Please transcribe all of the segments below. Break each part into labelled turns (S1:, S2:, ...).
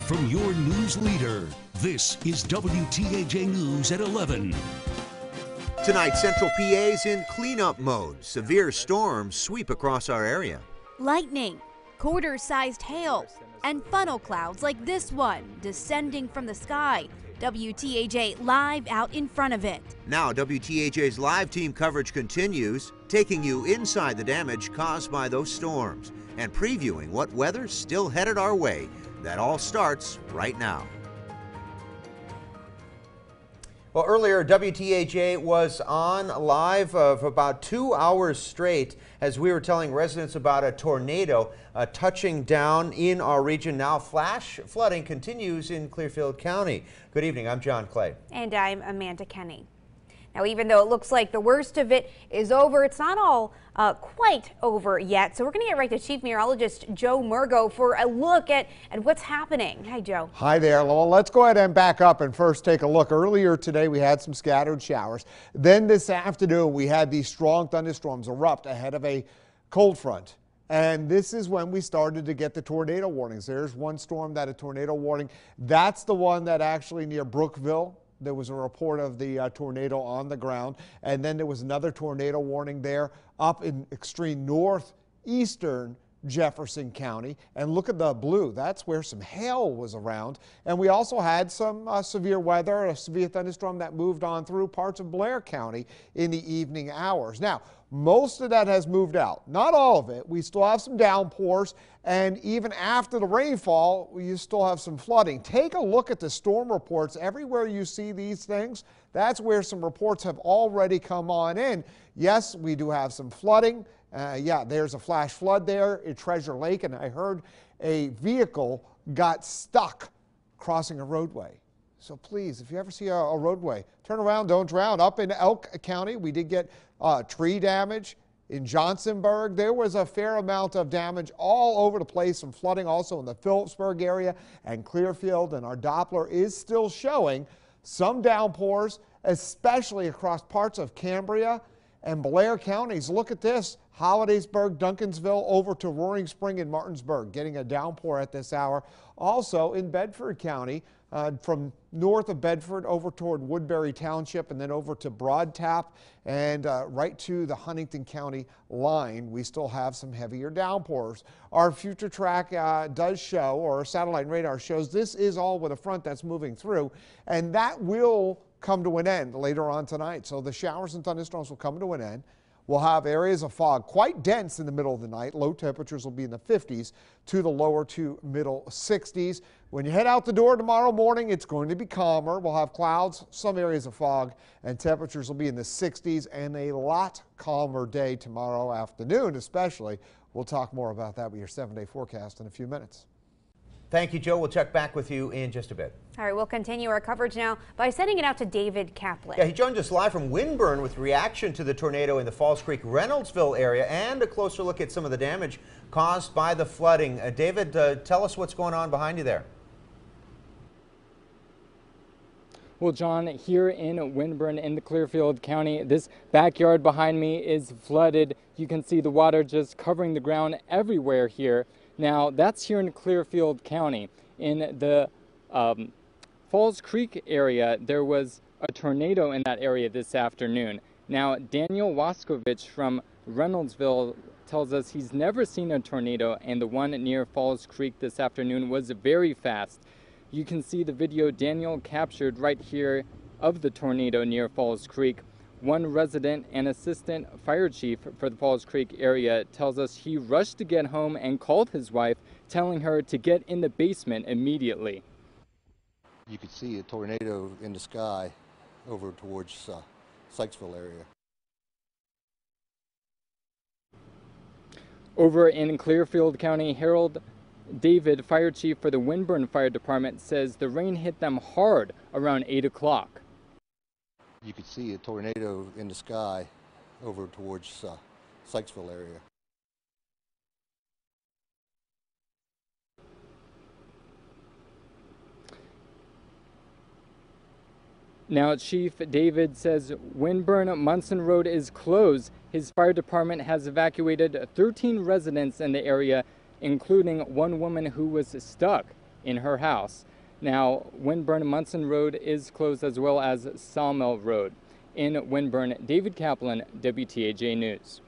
S1: from your news leader. This is WTAJ News at 11.
S2: Tonight, Central PA's in cleanup mode. Severe storms sweep across our area.
S3: Lightning, quarter-sized hail, and funnel clouds like this one descending from the sky. WTAJ live out in front of it.
S2: Now, WTAJ's live team coverage continues, taking you inside the damage caused by those storms and previewing what weather's still headed our way. That all starts right now. Well, earlier, WTAJ was on live for about 2 hours straight as we were telling residents about a tornado touching down in our region. Now, flash flooding continues in Clearfield County. Good evening. I'm John Clay.
S4: And I'm Amanda Kenny. Now, even though it looks like the worst of it is over, it's not all quite over yet. So we're going to get right to Chief Meteorologist Joe Murgo for a look at what's happening. Hi, Joe.
S5: Hi there. Well, let's go ahead and back up and first take a look. Earlier today, we had some scattered showers. Then this afternoon, we had these strong thunderstorms erupt ahead of a cold front. And this is when we started to get the tornado warnings. There's one storm that a tornado warning. That's the one that actually near Brookville. There was a report of the tornado on the ground, and then there was another tornado warning there up in extreme northeastern Jefferson County. And look at the blue. That's where some hail was around. And we also had some severe weather, a severe thunderstorm that moved on through parts of Blair County in the evening hours. Now, most of that has moved out. Not all of it. We still have some downpours, and even after the rainfall, you still have some flooding. Take a look at the storm reports. Everywhere you see these things, that's where some reports have already come on in. Yes, we do have some flooding. Yeah, there's a flash flood there at Treasure Lake, and I heard a vehicle got stuck crossing a roadway. So please, if you ever see a roadway, turn around, don't drown. Up in Elk County, we did get tree damage. In Johnsonburg, there was a fair amount of damage all over the place, some flooding also in the Phillipsburg area and Clearfield, and our Doppler is still showing some downpours, especially across parts of Cambria and Blair counties. Look at this. Hollidaysburg, Duncansville, over to Roaring Spring and Martinsburg, getting a downpour at this hour. Also in Bedford County, from north of Bedford over toward Woodbury Township and then over to Broad Tap and right to the Huntington County line, we still have some heavier downpours. Our future track does show, or our satellite radar shows, this is all with a front that's moving through, and that will come to an end later on tonight. So the showers and thunderstorms will come to an end. We'll have areas of fog quite dense in the middle of the night. Low temperatures will be in the 50s to the lower to middle 60s. When you head out the door tomorrow morning, it's going to be calmer. We'll have clouds, some areas of fog, and temperatures will be in the 60s, and a lot calmer day tomorrow afternoon especially. We'll talk more about that with your 7-day forecast in a few minutes.
S2: Thank you, Joe. We'll check back with you in just a bit.
S4: All right, we'll continue our coverage now by sending it out to David Kaplan.
S2: Yeah, he joined us live from Winburn with reaction to the tornado in the Falls Creek, Reynoldsville area and a closer look at some of the damage caused by the flooding. David, tell us what's going on behind you there.
S6: Well, John, here in Winburn in the Clearfield County, this backyard behind me is flooded. You can see the water just covering the ground everywhere here. Now, that's here in Clearfield County. In the Falls Creek area, there was a tornado in that area this afternoon. Now, Daniel Waskovich from Reynoldsville tells us he's never seen a tornado, and the one near Falls Creek this afternoon was very fast. You can see the video Daniel captured right here of the tornado near Falls Creek. One resident and assistant fire chief for the Falls Creek area tells us he rushed to get home and called his wife, telling her to get in the basement immediately.
S7: You could see a tornado in the sky over towards Sykesville area.
S6: Over in Clearfield County, Harold David, fire chief for the Winburn Fire Department, says the rain hit them hard around 8 o'clock.
S7: You could see a tornado in the sky over towards Sykesville area.
S6: Now, Chief David says Winburn Munson Road is closed. His fire department has evacuated 13 residents in the area, including one woman who was stuck in her house. Now, Winburn Munson Road is closed, as well as Sawmill Road. In Winburn, David Kaplan, WTAJ News.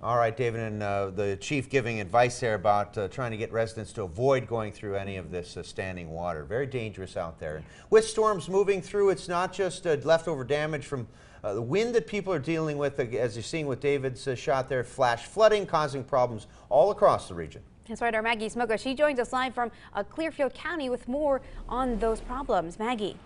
S2: All right, David, and the chief giving advice there about trying to get residents to avoid going through any of this standing water. Very dangerous out there. And with storms moving through, it's not just leftover damage from the wind that people are dealing with, as you're seeing with David's shot there, flash flooding causing problems all across the region.
S4: That's right, our Maggie Smoka. She joins us live from Clearfield County with more on those problems. Maggie.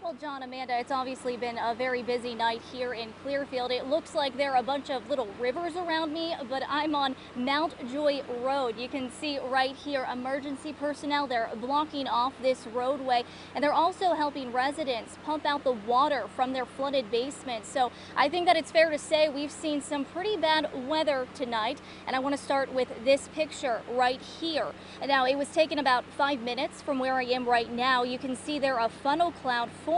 S8: Well, John, Amanda, it's obviously been a very busy night here in Clearfield. It looks like there are a bunch of little rivers around me, but I'm on Mount Joy Road. You can see right here emergency personnel. They're blocking off this roadway, and they're also helping residents pump out the water from their flooded basements. So I think that it's fair to say we've seen some pretty bad weather tonight, and I want to start with this picture right here. And now, it was taken about 5 minutes from where I am right now. You can see there a funnel cloud formed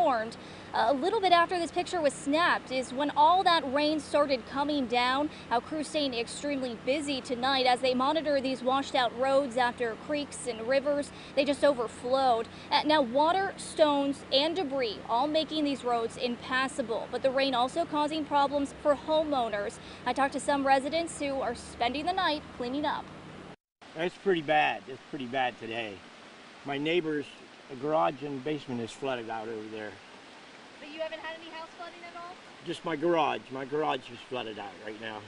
S8: a little bit after this picture was snapped is when all that rain started coming down. How crews staying extremely busy tonight as they monitor these washed out roads after creeks and rivers. They just overflowed. Now water, stones and debris all making these roads impassable, but the rain also causing problems for homeowners. I talked to some residents who are spending the night cleaning up.
S9: It's pretty bad. It's pretty bad today. My neighbor's garage and basement is flooded out over there.
S8: But you haven't had any house flooding at all?
S9: Just my garage. My garage is flooded out right now.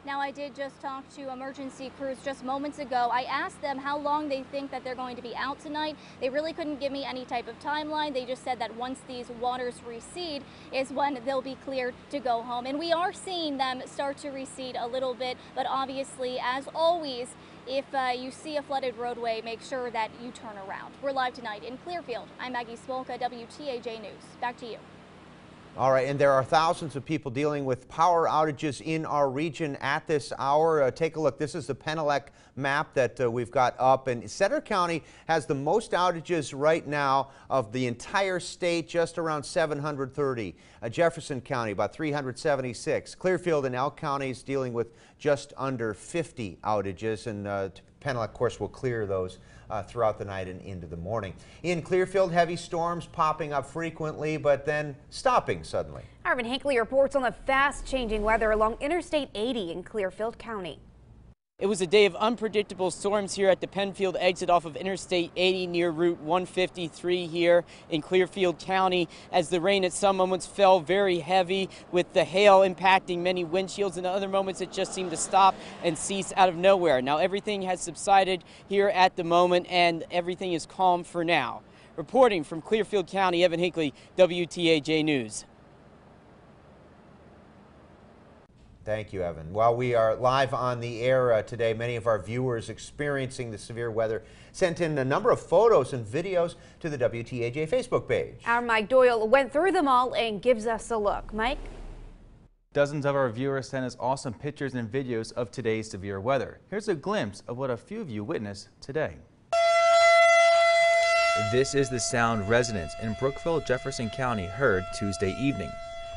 S8: Now, I did just talk to emergency crews just moments ago. I asked them how long they think that they're going to be out tonight. They really couldn't give me any type of timeline. They just said that once these waters recede is when they'll be cleared to go home. And we are seeing them start to recede a little bit, but obviously, as always, if you see a flooded roadway, make sure that you turn around. We're live tonight in Clearfield. I'm Maggie Smolka, WTAJ News. Back to you.
S2: All right, and there are thousands of people dealing with power outages in our region at this hour. Take a look. This is the Penelec map that we've got up, and Center County has the most outages right now of the entire state, just around 730. Jefferson County, about 376. Clearfield and Elk counties dealing with just under 50 outages, and Penelec, of course, will clear those throughout the night and into the morning. In Clearfield, heavy storms popping up frequently, but then stopping suddenly.
S4: Arvin Hinckley reports on the fast-changing weather along Interstate 80 in Clearfield County.
S10: It was a day of unpredictable storms here at the Penfield exit off of Interstate 80 near Route 153 here in Clearfield County, as the rain at some moments fell very heavy, with the hail impacting many windshields, and other moments it just seemed to stop and cease out of nowhere. Now everything has subsided here at the moment, and everything is calm for now. Reporting from Clearfield County, Evan Hinckley, WTAJ News.
S2: Thank you, Evan. While we are live on the air today, many of our viewers experiencing the severe weather sent in a number of photos and videos to the WTAJ Facebook page.
S4: Our Mike Doyle went through them all and gives us a look. Mike?
S11: Dozens of our viewers sent us awesome pictures and videos of today's severe weather. Here's a glimpse of what a few of you witnessed today. This is the sound residents in Brookville, Jefferson County heard Tuesday evening.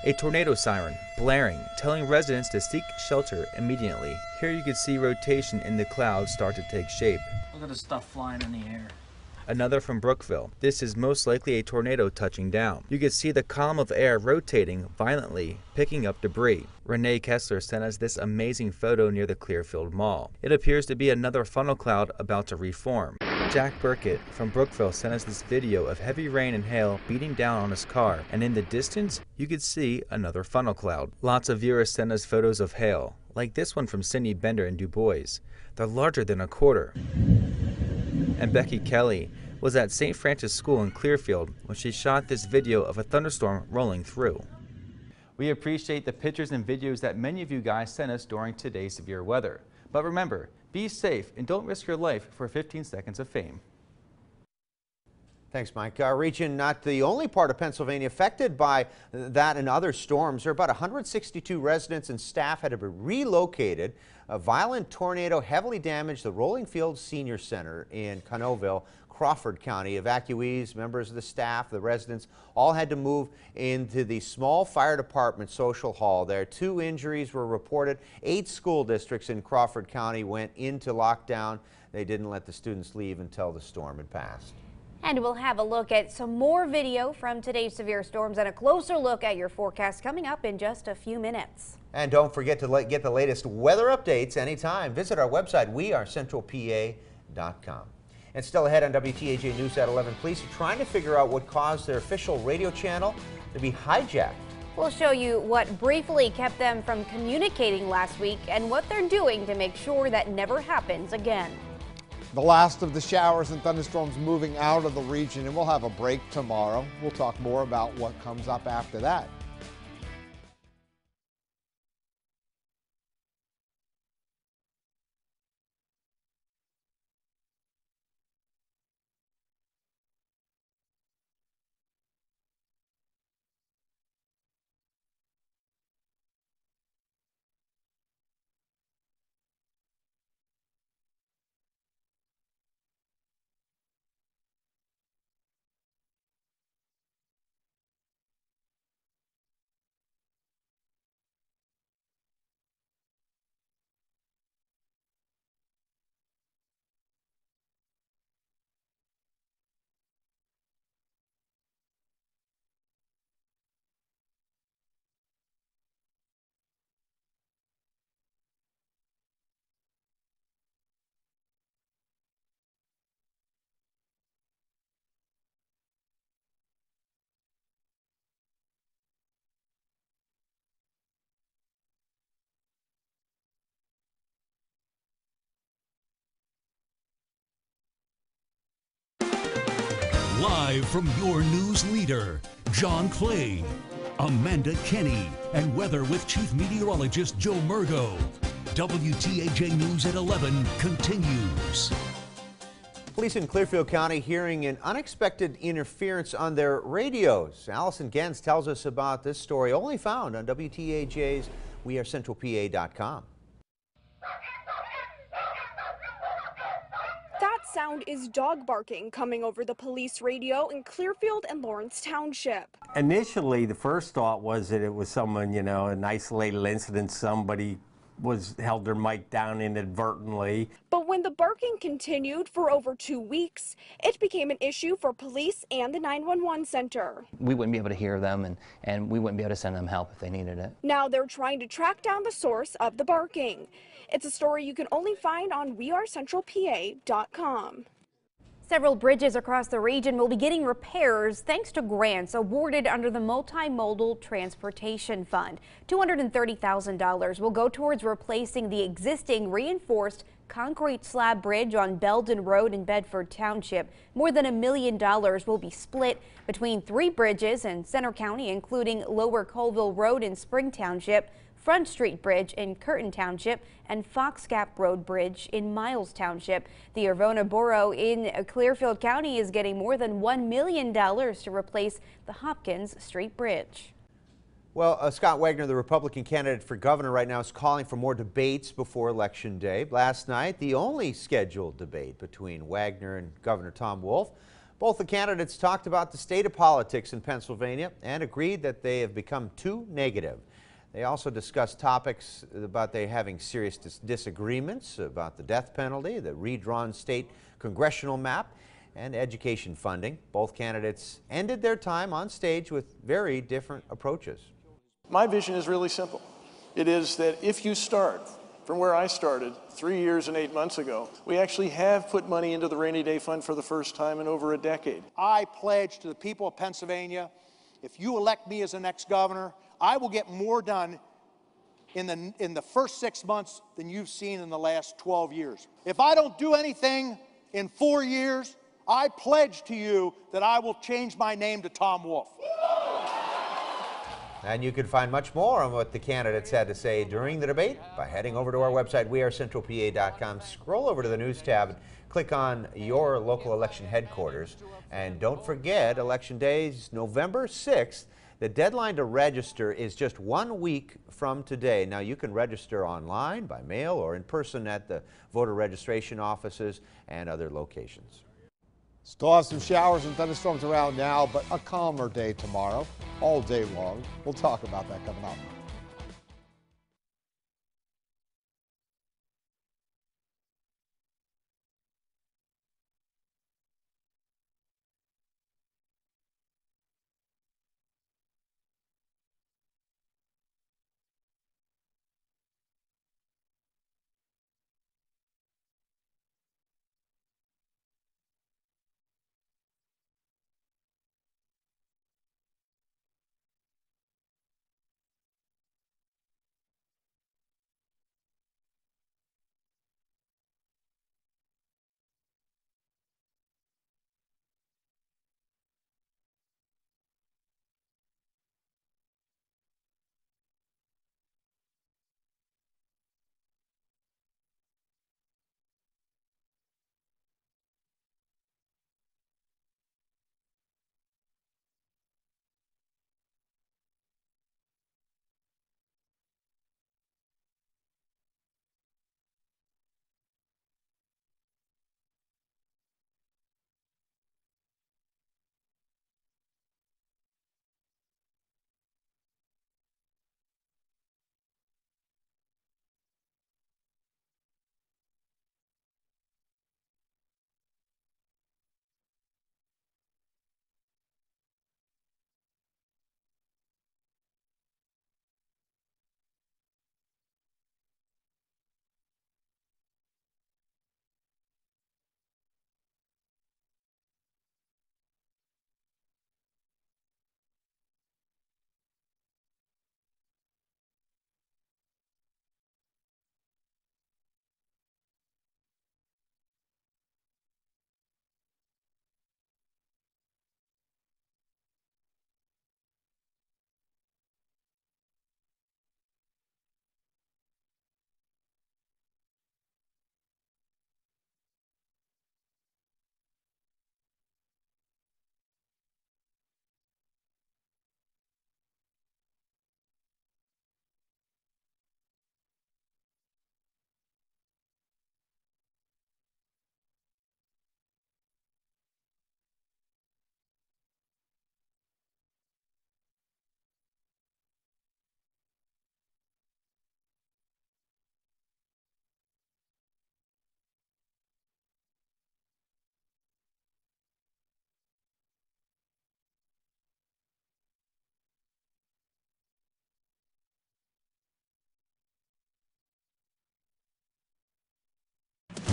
S11: A tornado siren blaring, telling residents to seek shelter immediately. Here you can see rotation in the clouds start to take shape.
S12: Look at the stuff flying in the air.
S11: Another from Brookville. This is most likely a tornado touching down. You can see the column of air rotating violently, picking up debris. Renee Kessler sent us this amazing photo near the Clearfield Mall. It appears to be another funnel cloud about to reform. Jack Burkett from Brookville sent us this video of heavy rain and hail beating down on his car, and in the distance you could see another funnel cloud. Lots of viewers sent us photos of hail, like this one from Cindy Bender in Du Bois. They're larger than a quarter. And Becky Kelly was at St. Francis School in Clearfield when she shot this video of a thunderstorm rolling through. We appreciate the pictures and videos that many of you guys sent us during today's severe weather. But remember, be safe and don't risk your life for 15 seconds of fame.
S2: Thanks, Mike. Our region not the only part of Pennsylvania affected by that and other storms. There are about 162 residents and staff had to be relocated. A violent tornado heavily damaged the Rolling Fields Senior Center in Connellville, Crawford County. Evacuees, members of the staff, the residents all had to move into the small fire department social hall there. 2 injuries were reported. 8 school districts in Crawford County went into lockdown. They didn't let the students leave until the storm had passed.
S4: And we'll have a look at some more video from today's severe storms and a closer look at your forecast coming up in just a few minutes.
S2: And don't forget to get the latest weather updates anytime. Visit our website, wearecentralpa.com. And still ahead on WTAJ News at 11, police are trying to figure out what caused their official radio channel to be hijacked.
S4: We'll show you what briefly kept them from communicating last week and what they're doing to make sure that never happens again.
S5: The last of the showers and thunderstorms moving out of the region, and we'll have a break tomorrow. We'll talk more about what comes up after that.
S1: Live from your news leader, John Clay, Amanda Kenny, and weather with Chief Meteorologist Joe Murgo. WTAJ News at 11 continues.
S2: Police in Clearfield County hearing an unexpected interference on their radios. Allison Gens tells us about this story, only found on WTAJ's WeAreCentralPA.com.
S13: That sound is dog barking coming over the police radio in Clearfield and Lawrence Township.
S14: Initially, the first thought was that it was someone, an isolated incident, somebody held their mic down inadvertently.
S13: But when the barking continued for over 2 weeks, it became an issue for police and the 911 center.
S15: We wouldn't be able to hear them and we wouldn't be able to send them help if they needed it.
S13: Now they're trying to track down the source of the barking. It's a story you can only find on WeAreCentralPA.com.
S4: Several bridges across the region will be getting repairs thanks to grants awarded under the Multimodal Transportation Fund. $230,000 will go towards replacing the existing reinforced concrete slab bridge on Belden Road in Bedford Township. More than $1 million will be split between 3 bridges in Center County, including Lower Colville Road in Spring Township, Front Street Bridge in Curtin Township, and Fox Gap Road Bridge in Miles Township. The Arvona Borough in Clearfield County is getting more than $1 million to replace the Hopkins Street Bridge.
S2: Well, Scott Wagner, the Republican candidate for governor right now, is calling for more debates before Election Day. Last night, the only scheduled debate between Wagner and Governor Tom Wolf. Both the candidates talked about the state of politics in Pennsylvania and agreed that they have become too negative. They also discussed topics about they having serious disagreements about the death penalty, the redrawn state congressional map, and education funding. Both candidates ended their time on stage with very different approaches.
S16: My vision is really simple. It is that if you start from where I started 3 years and 8 months ago, we actually have put money into the rainy day fund for the first time in over a decade.
S17: I pledge to the people of Pennsylvania, if you elect me as the next governor, I will get more done in the first 6 months than you've seen in the last 12 years. If I don't do anything in 4 years, I pledge to you that I will change my name to Tom Wolf.
S2: And you can find much more on what the candidates had to say during the debate by heading over to our website, wearecentralpa.com. Scroll over to the news tab and click on your local election headquarters. And don't forget, Election Day is November 6th. The deadline to register is just 1 week from today. Now, you can register online, by mail, or in person at the voter registration offices and other locations.
S5: Still have some showers and thunderstorms around now, but a calmer day tomorrow, all day long. We'll talk about that coming up.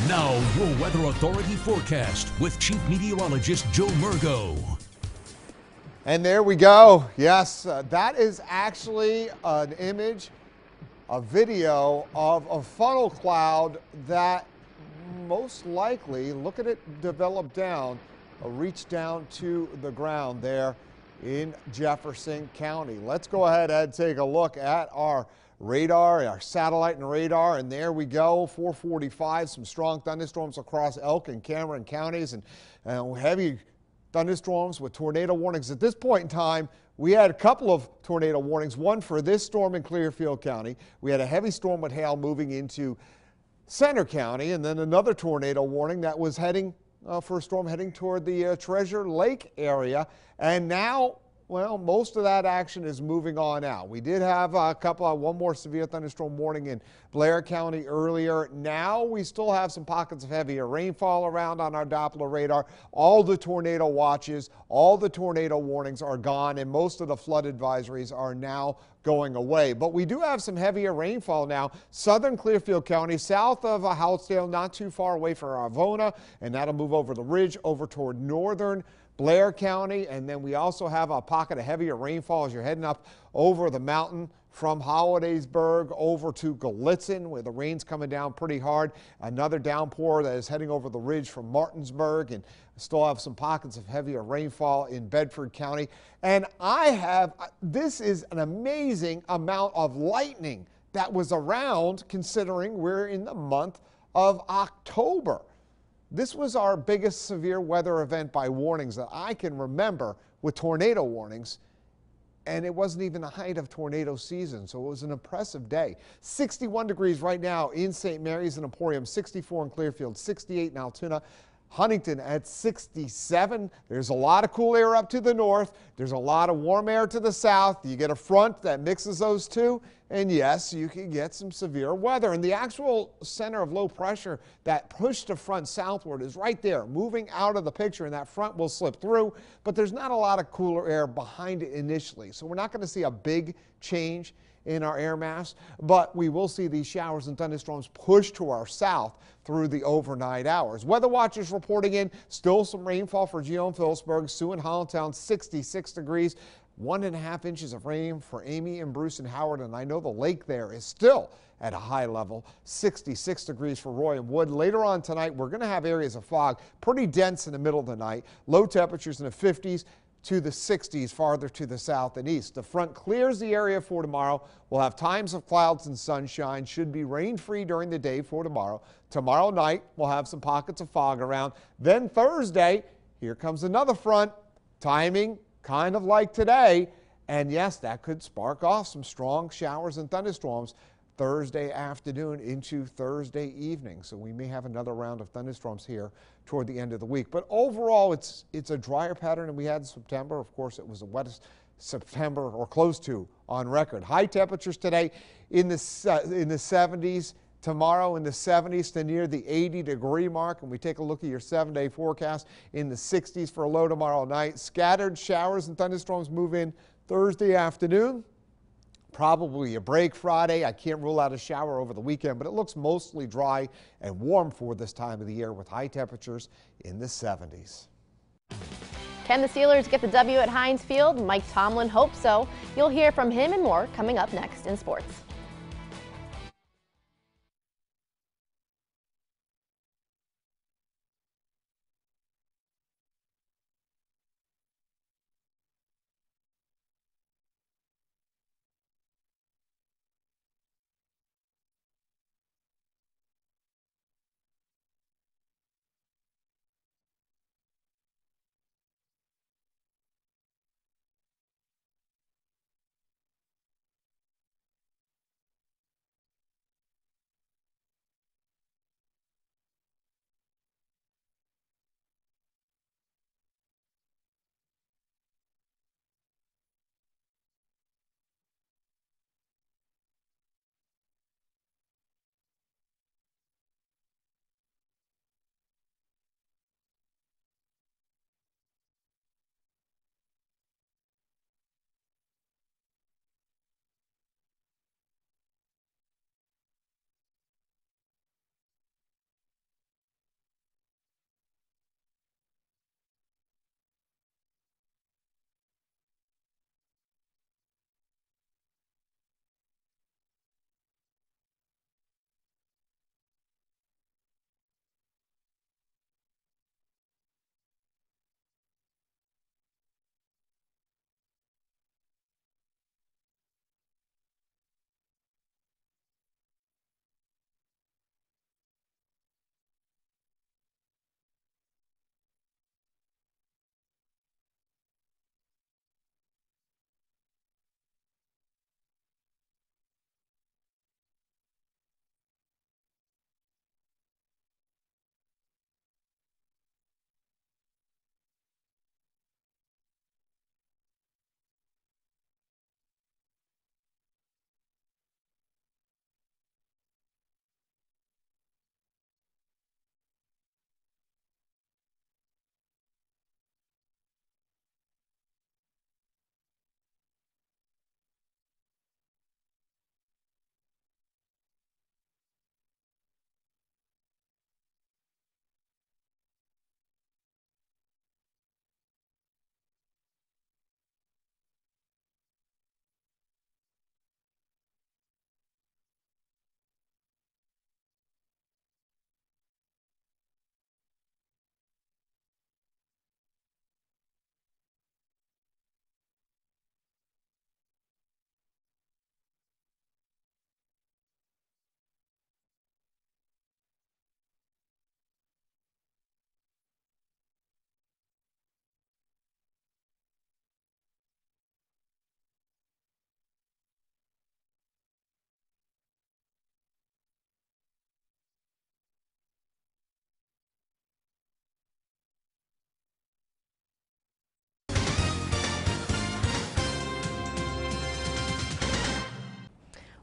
S1: Now, your Weather Authority forecast with Chief Meteorologist Joe Murgo.
S5: And there we go. Yes, that is actually an image, a video of a funnel cloud that most likely, look at it develop down, reach down to the ground there in Jefferson County. Let's go ahead and take a look at our radar, our satellite and radar, and there we go, 445, some strong thunderstorms across Elk and Cameron counties, and heavy thunderstorms with tornado warnings. At this point in time, we had a couple of tornado warnings, one for this storm in Clearfield County. We had a heavy storm with hail moving into Center County, and then another tornado warning that was heading for a storm heading toward the Treasure Lake area. And now, well, most of that action is moving on out. We did have one more severe thunderstorm warning in Blair County earlier. Now we still have some pockets of heavier rainfall around on our Doppler radar. All the tornado watches, all the tornado warnings are gone, and most of the flood advisories are now going away. But we do have some heavier rainfall now. Southern Clearfield County, south of Houtzdale, not too far away from Arvona, and that'll move over the ridge over toward northern Blair County, and then we also have a pocket of heavier rainfall as you're heading up over the mountain from Hollidaysburg over to Gallitzin, where the rain's coming down pretty hard. Another downpour that is heading over the ridge from Martinsburg, and still have some pockets of heavier rainfall in Bedford County. And this is an amazing amount of lightning that was around, considering we're in the month of October. This was our biggest severe weather event by warnings that I can remember, with tornado warnings. And it wasn't even the height of tornado season, so it was an impressive day. 61 degrees right now in St. Mary's and Emporium, 64 in Clearfield, 68 in Altoona, Huntington at 67. There's a lot of cool air up to the north. There's a lot of warm air to the south. You get a front that mixes those two, and yes, you can get some severe weather. And the actual center of low pressure that pushed the front southward is right there, moving out of the picture, and that front will slip through, but there's not a lot of cooler air behind it initially. So we're not going to see a big change in our air mass, but we will see these showers and thunderstorms push to our south through the overnight hours. Weather watchers reporting in still some rainfall for Geo and Phillipsburg, Sioux and Hollandtown, 66 degrees, 1.5 inches of rain for Amy and Bruce and Howard, and I know the lake there is still at a high level, 66 degrees for Roy and Wood. Later on tonight, we're going to have areas of fog, pretty dense in the middle of the night, low temperatures in the 50s to the 60s farther to the south and east. The front clears the area for tomorrow. We'll have times of clouds and sunshine. Should be rain-free during the day for tomorrow. Tomorrow night, we'll have some pockets of fog around. Then Thursday, here comes another front. Timing kind of like today. And yes, that could spark off some strong showers and thunderstorms Thursday afternoon into Thursday evening. So we may have another round of thunderstorms here toward the end of the week. But overall, it's a drier pattern than we had in September. Of course, it was the wettest September or close to on record. High temperatures today in the 70s. Tomorrow in the 70s to near the 80-degree mark. And we take a look at your 7-day forecast, in the 60s for a low tomorrow night. Scattered showers and thunderstorms move in Thursday afternoon. Probably a break Friday. I can't rule out a shower over the weekend, but it looks mostly dry and warm for this time of the year with high temperatures in the 70s.
S18: Can the Steelers get the W at Heinz Field? Mike Tomlin hopes so. You'll hear from him and more coming up next in sports.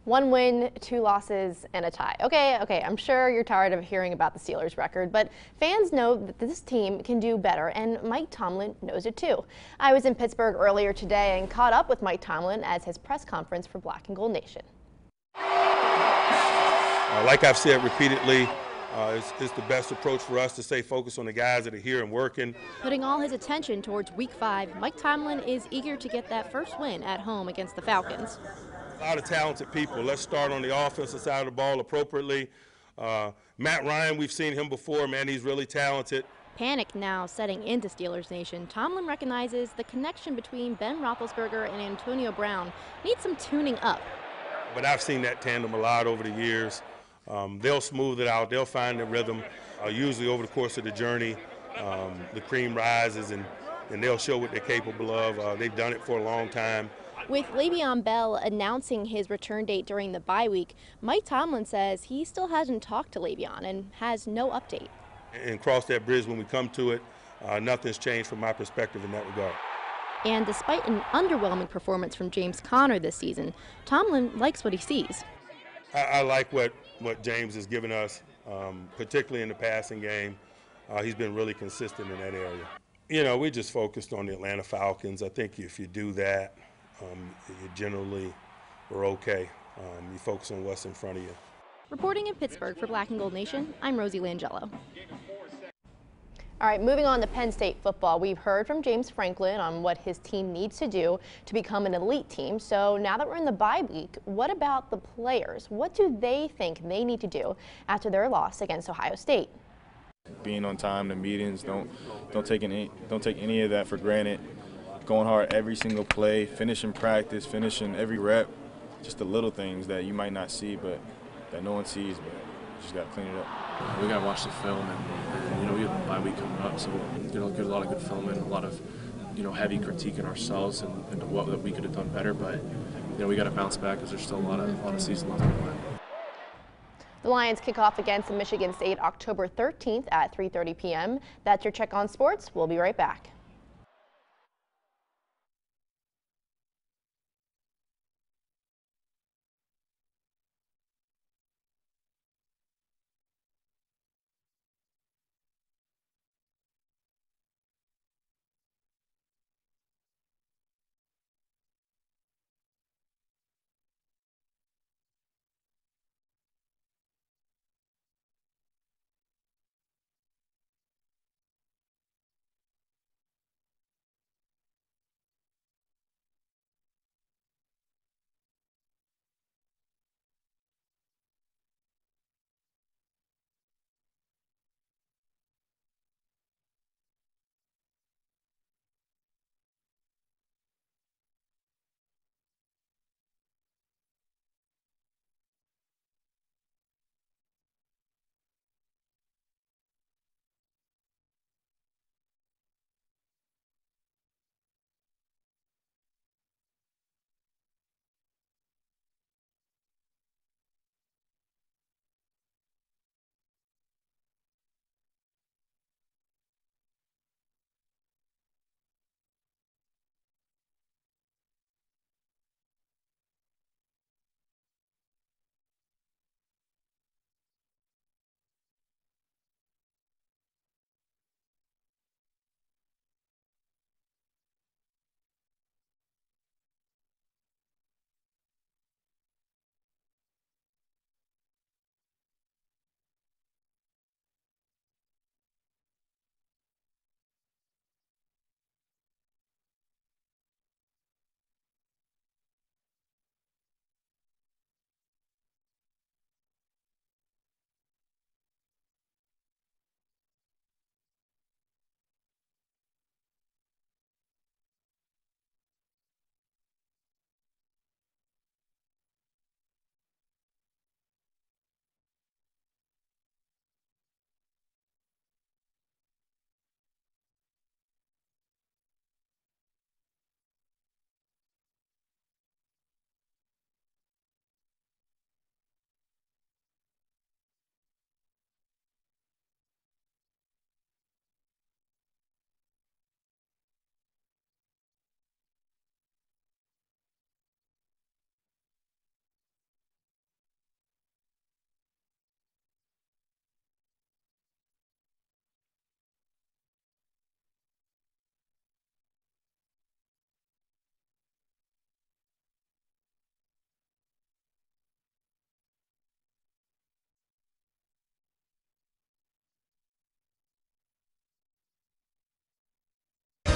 S18: 1 win, 2 losses, and a tie. Okay, I'm sure you're tired of hearing about the Steelers' record, but fans know that this team can do better, and Mike Tomlin knows it too. I was in Pittsburgh earlier today and caught up with Mike Tomlin at his press conference for Black and Gold Nation.
S19: Like I've said repeatedly, it's the best approach for us to stay focused on the guys that are here and working.
S20: Putting all his attention towards Week 5, Mike Tomlin is eager to get that first win at home against the Falcons.
S19: A lot of talented people. Let's start on the offensive side of the ball appropriately. Matt Ryan, we've seen him before, man, he's really talented.
S20: Panic now setting into Steelers Nation. Tomlin recognizes the connection between Ben Roethlisberger and Antonio Brown needs some tuning up.
S19: But I've seen that tandem a lot over the years. They'll smooth it out. They'll find the rhythm. Usually over the course of the journey, the cream rises and they'll show what they're capable of. They've done it for a long time.
S20: With Le'Veon Bell announcing his return date during the bye week, Mike Tomlin says he still hasn't talked to Le'Veon and has no update.
S19: And cross that bridge when we come to it. Nothing's changed from my perspective in that regard.
S20: And despite an underwhelming performance from James Conner this season, Tomlin likes what he sees.
S19: I like what James has given us, particularly in the passing game. He's been really consistent in that area. You know, we just focused on the Atlanta Falcons. I think if you do that, you generally are okay. You focus on what's in front of you.
S20: Reporting in Pittsburgh for Black and Gold Nation, I'm Rosie Langello.
S18: All right, moving on to Penn State football. We've heard from James Franklin on what his team needs to do to become an elite team. So now that we're in the bye week, what about the players? What do they think they need to do after their loss against Ohio State?
S21: Being on time to meetings, don't take any of that for granted. Going hard every single play, finishing practice, finishing every rep. Just the little things that you might not see, but that no one sees, but you just got to clean it up.
S22: We got to watch the film, and you know, we have a bye week coming up, so we'll get a lot of good film and a lot of, you know, heavy critique in ourselves and what we could have done better. But you know, we got to bounce back because there's still a lot of season left to play.
S18: The Lions kick off against Michigan State October 13th at 3:30 p.m. That's your check on sports. We'll be right back.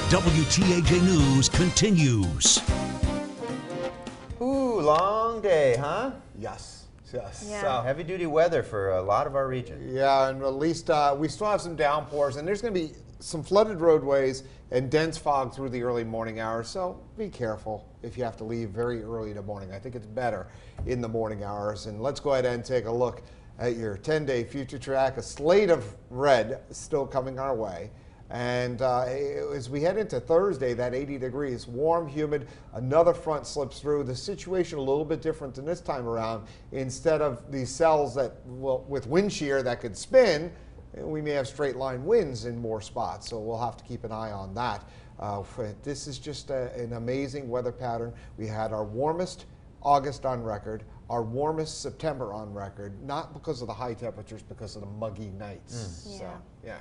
S1: WTAJ News continues.
S2: Ooh, long day, huh?
S5: Yes. Yes.
S2: Yeah. So heavy-duty weather for a lot of our region.
S5: Yeah, and at least we still have some downpours, and there's going to be some flooded roadways and dense fog through the early morning hours, so be careful if you have to leave very early in the morning. I think it's better in the morning hours. And let's go ahead and take a look at your 10-day future track. A slate of red still coming our way. And as we head into Thursday, that 80 degrees, warm, humid, another front slips through. The situation a little bit different than this time around. Instead of these cells that will, with wind shear that could spin, we may have straight line winds in more spots. So we'll have to keep an eye on that. This is just an amazing weather pattern. We had our warmest August on record, our warmest September on record, not because of the high temperatures, because of the muggy nights.
S4: Yeah.
S5: So, yeah.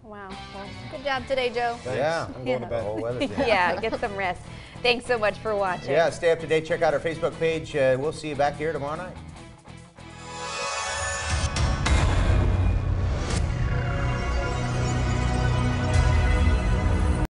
S4: Wow. Well, good job today, Joe.
S2: Thanks. Yeah, I'm going to bed. Whole weather thing.
S4: Yeah, get some rest. Thanks so much for watching.
S2: Yeah, stay up to date. Check out our Facebook page. We'll see you back here tomorrow night.